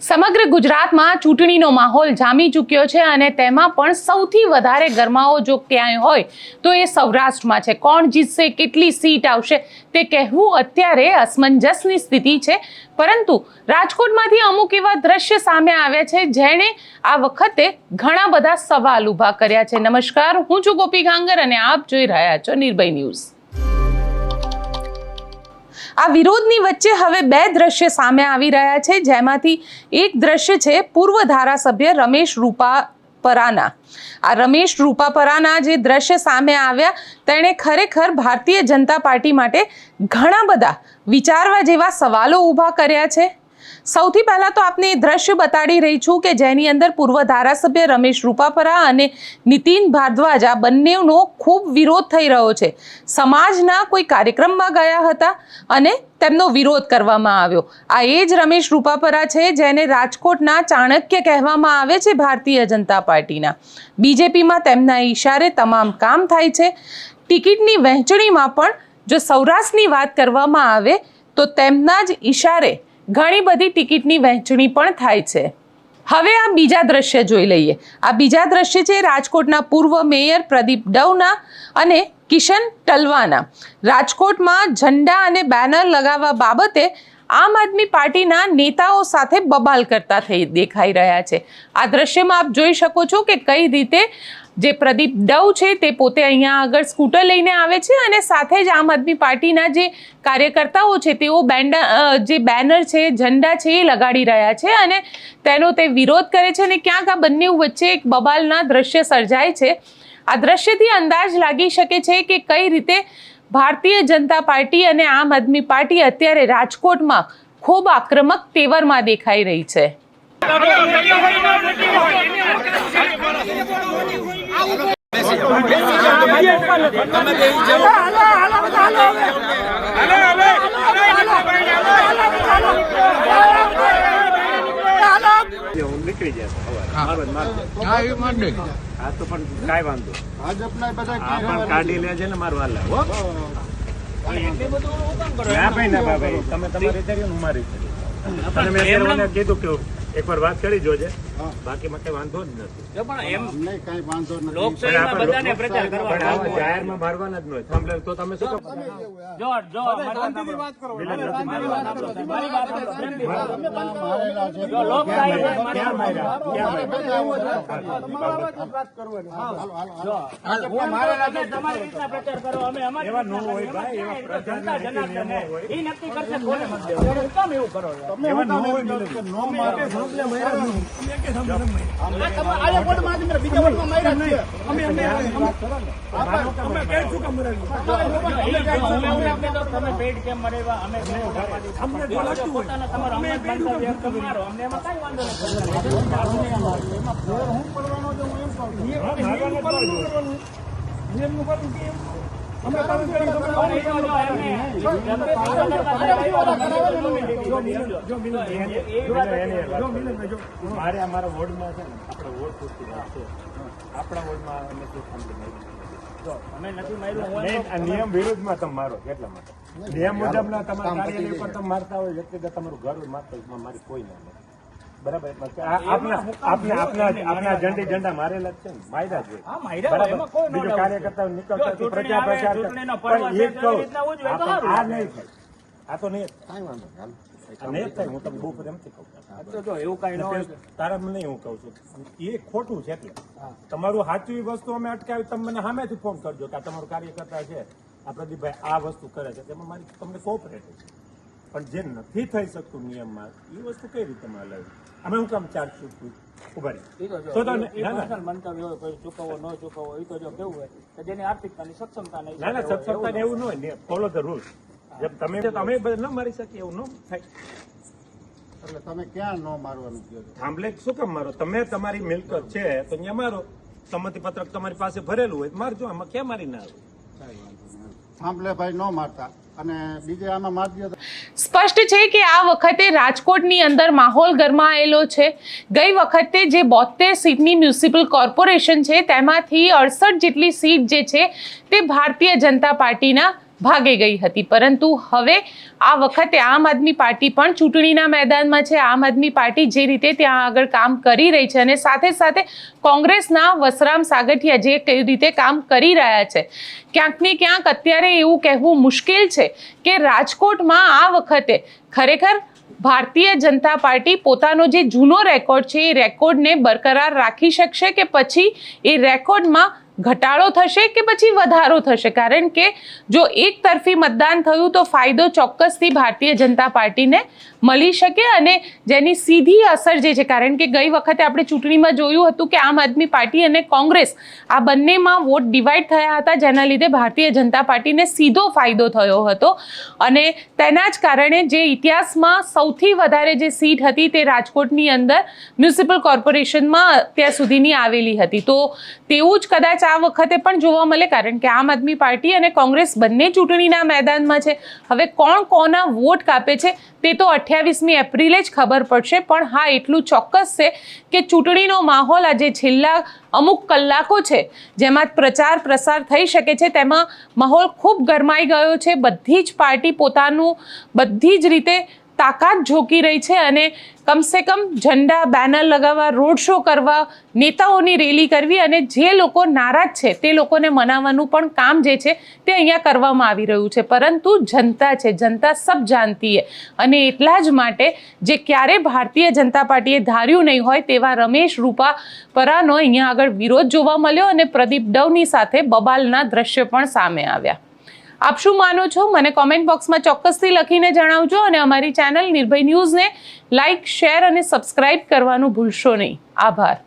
સમગ્ર ગુજરાતમાં ચૂંટણીનો માહોલ જામી ચૂક્યો છે અને તેમાં પણ સૌથી વધારે ગરમાવો જો ક્યાંય હોય તો એ સૌરાષ્ટ્રમાં છે. કોણ જીતશે, કેટલી સીટ આવશે તે કહેવું અત્યારે અસમંજસની સ્થિતિ છે. પરંતુ રાજકોટમાંથી અમુક એવા દ્રશ્ય સામે આવ્યા છે જેણે આ વખતે ઘણા બધા સવાલ ઊભા કર્યા છે. નમસ્કાર, હું છું ગોપી ગાંગર અને આપ જોઈ રહ્યા છો નિર્ભય ન્યૂઝ. આ વિરોધની વચ્ચે હવે બે દ્રશ્ય સામે આવી રહ્યા છે, જેમાંથી એક દ્રશ્ય છે પૂર્વ ધારાસભ્ય રમેશ રૂપાપરાના. આ રમેશ રૂપાપરાના જે દ્રશ્ય સામે આવ્યા તેણે ખરેખર ભારતીય જનતા પાર્ટી માટે ઘણા બધા વિચારવા જેવા સવાલો ઊભા કર્યા છે. સૌથી પહેલા તો આપને એ દ્રશ્ય બતાડી રહી છું કે જેની અંદર પૂર્વ ધારાસભ્ય રમેશ રૂપાપરા અને નીતિન ભારદ્વાજ આ બંનેનો ખૂબ વિરોધ થઈ રહ્યો છે. સમાજના કોઈ કાર્યક્રમમાં ગયા હતા અને તેમનો વિરોધ કરવામાં આવ્યો. આ એ જ રમેશ રૂપાપરા છે જેને રાજકોટના ચાણક્ય કહેવામાં આવે છે ભારતીય જનતા પાર્ટીના. બીજેપીમાં તેમના ઈશારે તમામ કામ થાય છે. ટિકિટની વહેંચણીમાં પણ જો સૌરાષ્ટ્રની વાત કરવામાં આવે તો તેમના જ ઈશારે ઘણી બધી ટિકિટની વહેંચણી પણ થાય છે. હવે આ બીજા દ્રશ્ય જોઈ લઈએ. આ બીજા દ્રશ્ય છે રાજકોટના પૂર્વ મેયર પ્રદીપ ડવના અને કિશન ટલવાના. રાજકોટમાં ઝંડા અને બેનર લગાવવા બાબતે આમ આદમી પાર્ટીના નેતાઓ સાથે બબાલ કરતા દેખાઈ રહ્યા છે. આ દ્રશ્યમાં આપ જોઈ શકો છો કે કઈ રીતે જે પ્રદીપ ડવ છે તે પોતે અહીંયા આગળ સ્કૂટર લઈને આવે છે અને સાથે જ આમ આદમી પાર્ટીના જે કાર્યકર્તાઓ છે તેઓ જે બેનર છે, ઝંડા છે એ લગાડી રહ્યા છે અને તેનો તે વિરોધ કરે છે અને ક્યાંક આ બંને વચ્ચે એક બબાલના દ્રશ્ય સર્જાય છે. આ દ્રશ્યથી અંદાજ લાગી શકે છે કે કઈ રીતે ભારતીય જનતા પાર્ટી અને આમ આદમી પાર્ટી અત્યારે રાજકોટમાં ખૂબ આક્રમક તેવરમાં દેખાઈ રહી છે. નીકળી જાય આ તો પણ કાંઈ વાંધો કાઢી લે છે ને મારવા લાવ ના ભાઈ ના ભાઈ તમે તમારી કરી હું મારી તમે મેં કીધું કે એકવાર વાત કરી જોજે, બાકી માં કઈ વાંધો જ નથી. જાહેરમાં મારવાના જ ન હોય તો તમે શું મારે અમારા વોર્ડમાં છે ને આપણા વોર્ડ પૂરતી વાત છે. આપણા વોર્ડમાં નિયમ વિરુદ્ધમાં તમે મારો એટલા માટે નિયમ મુજબના તમારા કાર્યાલય પર તમે મારતા હોય વ્યક્તિગત તમારું ઘર મારતા હોય મારી કોઈ ના મળે. બરાબર, આપના ઝંડા મારેલા જ છે ને, માર્યા જ હોય. બીજો કાર્યકર્તા નીકળતા પ્રચાર પણ એ જ કહું આ નહીં થાય, આ તો નહીં કાંઈ વાંધો નહીં થાય. હું તમને બહુ પ્રેમથી કહું એવું કાંઈ તારા મને હું કહું છું એ ખોટું છે. એટલે તમારું સાચી વસ્તુ અમે અટકાવી તમે મને સામેથી ફોન કરજો કે આ તમારું કાર્યકર્તા છે આ પ્રદીપભાઈ આ વસ્તુ કરે છે, તેમાં મારી તમને કોઓપરેટિવ છે. પણ જે નથી થઈ શકતું નિયમમાં એ વસ્તુ કઈ રીતે માં લાવી અમે હું કામ ચાર્જ છું ઉભા સક્ષમતા એવું ન હોય. Follow the rules. તમે ન મારી શકીએ એવું ન થાય. એટલે તમે ક્યાં ન મારવાનું કહો છો? થાંભલે શું કામ મારો? તમે તમારી મિલકત છે તો અહીંયા મારો. સંમતિ પત્રક તમારી પાસે ભરેલું હોય મારજો. આમાં ક્યાં મારી ના આવે? થાંભલે ભાઈ ન મારતા અને બીજે આમાં મારજો. સ્પષ્ટ છે કે આ વખતે રાજકોટની અંદર માહોલ ગરમાયેલો છે. ગઈ વખતે જે 72 સીટની મ્યુનિસિપલ કોર્પોરેશન છે તેમાંથી 68 જેટલી સીટ જે છે તે ભારતીય જનતા પાર્ટીના ભાગી ગઈ હતી. પરંતુ હવે આ વખતે આમ આદમી પાર્ટી પણ ચૂંટણીના મેદાનમાં છે. આમ આદમી પાર્ટી જે રીતે ત્યાં આગળ કામ કરી રહી છે અને સાથે સાથે કોંગ્રેસના વસરામ સાગઠિયા જે કઈ રીતે કામ કરી રહ્યા છે, ક્યાંક ને ક્યાંક અત્યારે એવું કહેવું મુશ્કેલ છે કે રાજકોટમાં આ વખતે ખરેખર ભારતીય જનતા પાર્ટી પોતાનો જે જૂનો રેકોર્ડ છે એ રેકોર્ડને બરકરાર રાખી શકશે કે પછી એ રેકોર્ડમાં ઘટાડો થશે કે પછી વધારો થશે. કારણ કે જો એક તરફી મતદાન થયું તો ફાયદો ચોક્કસથી ભારતીય જનતા પાર્ટીને મળી શકે અને જેની સીધી અસર જે છે, કારણ કે ગઈ વખતે આપણે ચૂંટણીમાં જોયું હતું કે આમ આદમી પાર્ટી અને કોંગ્રેસ આ બંનેમાં વોટ ડિવાઈડ થયા હતા, જેના લીધે ભારતીય જનતા પાર્ટીને સીધો ફાયદો થયો હતો અને તેના જ કારણે જે ઇતિહાસમાં સૌથી વધારે જે સીટ હતી તે રાજકોટની અંદર મ્યુનિસિપલ કોર્પોરેશનમાં અત્યાર સુધીની આવેલી હતી. તો તેવું જ કદાચ આ વખતે પણ જોવા મળે, કારણ કે આમ આદમી પાર્ટી અને કોંગ્રેસ બંને ચૂંટણીના મેદાનમાં છે. હવે કોણ કોના વોટ કાપે છે તે તો 28મી એપ્રિલે જ ખબર પડશે. પણ હા, એટલું ચોક્કસ છે કે ચૂંટણીનો માહોલ આજે છેલ્લા અમુક કલાકો છે જેમાં પ્રચાર પ્રસાર થઈ શકે છે, તેમાં માહોલ ખૂબ ગરમાઈ ગયો છે. બધી જ પાર્ટી પોતાનું બધી જ રીતે તાકાત ઝોકી રહી છે અને કમસે કમ ઝંડા બેનર લગાવવા, રોડ શો કરવા, નેતાઓની રેલી કરવી અને જે લોકો નારાજ છે તે લોકોને મનાવવાનું પણ કામ જે છે તે અહીંયા કરવામાં આવી રહ્યું છે. પરંતુ જનતા છે, જનતા સબ જાનતી હે અને એટલા જ માટે જે ક્યારે ભારતીય જનતા પાર્ટીએ ધાર્યું નહીં હોય તેવા રમેશ રૂપાપરાનો અહીંયા આગળ વિરોધ જોવા મળ્યો અને પ્રદીપ ડવની સાથે બબાલના દ્રશ્ય પણ સામે આવ્યા. આપ શું માનો છો મને કોમેન્ટ બોક્સમાં ચોક્કસથી લખીને જણાવજો અને અમારી ચેનલ નિર્ભય ન્યૂઝને લાઇક, શેર અને સબસ્ક્રાઇબ કરવાનું ભૂલશો નહીં. આભાર.